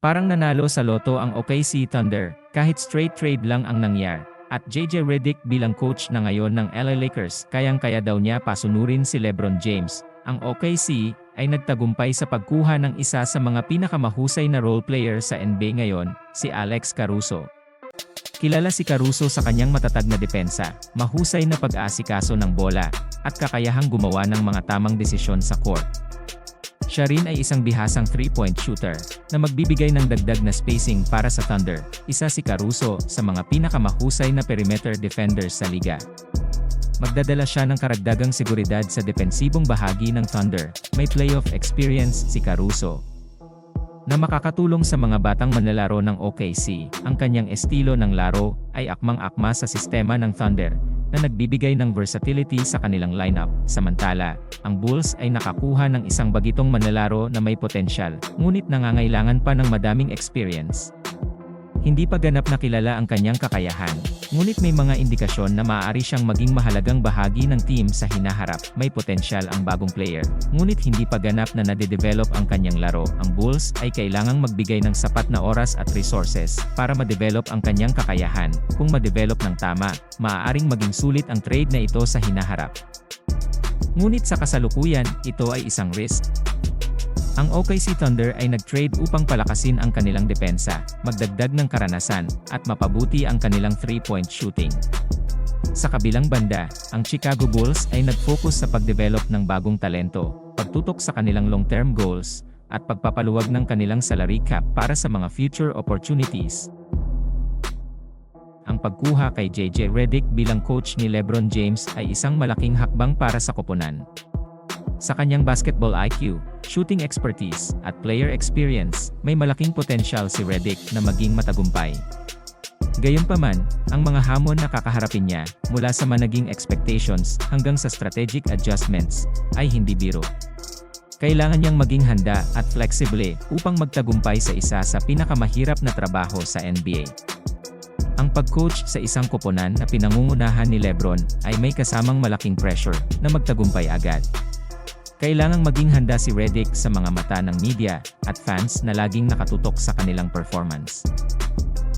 Parang nanalo sa loto ang OKC Thunder, kahit straight trade lang ang nangyari. At JJ Redick bilang coach na ngayon ng LA Lakers, kayang-kaya daw niya pasunurin si LeBron James. Ang OKC ay nagtagumpay sa pagkuha ng isa sa mga pinakamahusay na role player sa NBA ngayon, si Alex Caruso. Kilala si Caruso sa kanyang matatag na depensa, mahusay na pag-aasikaso ng bola, at kakayahang gumawa ng mga tamang desisyon sa court. Siya rin ay isang bihasang 3-point shooter, na magbibigay ng dagdag na spacing para sa Thunder. Isa si Caruso sa mga pinakamahusay na perimeter defenders sa liga. Magdadala siya ng karagdagang seguridad sa depensibong bahagi ng Thunder. May playoff experience si Caruso, na makakatulong sa mga batang manlalaro ng OKC. Ang kanyang estilo ng laro ay akmang-akma sa sistema ng Thunder, na nagbibigay ng versatility sa kanilang lineup. Samantala, ang Bulls ay nakakuha ng isang bagitong manlalaro na may potensyal, ngunit nangangailangan pa ng madaming experience. Hindi pa ganap na kilala ang kanyang kakayahan, ngunit may mga indikasyon na maaari siyang maging mahalagang bahagi ng team sa hinaharap. May potensyal ang bagong player, ngunit hindi pa ganap na nade-develop ang kanyang laro. Ang Bulls ay kailangang magbigay ng sapat na oras at resources para ma-develop ang kanyang kakayahan. Kung ma-develop ng tama, maaaring maging sulit ang trade na ito sa hinaharap. Ngunit sa kasalukuyan, ito ay isang risk. Ang OKC Thunder ay nag-trade upang palakasin ang kanilang depensa, magdagdag ng karanasan, at mapabuti ang kanilang 3-point shooting. Sa kabilang banda, ang Chicago Bulls ay nag-focus sa pag-develop ng bagong talento, pagtutok sa kanilang long-term goals, at pagpapaluwag ng kanilang salary cap para sa mga future opportunities. Ang pagkuha kay JJ Redick bilang coach ni LeBron James ay isang malaking hakbang para sa koponan. Sa kanyang basketball IQ, shooting expertise, at player experience, may malaking potensyal si Redick na maging matagumpay. Gayunpaman, ang mga hamon na kakaharapin niya, mula sa managing expectations hanggang sa strategic adjustments, ay hindi biro. Kailangan niyang maging handa at flexible upang magtagumpay sa isa sa pinakamahirap na trabaho sa NBA. Ang pag-coach sa isang koponan na pinangungunahan ni LeBron ay may kasamang malaking pressure na magtagumpay agad. Kailangang maging handa si Redick sa mga mata ng media at fans na laging nakatutok sa kanilang performance.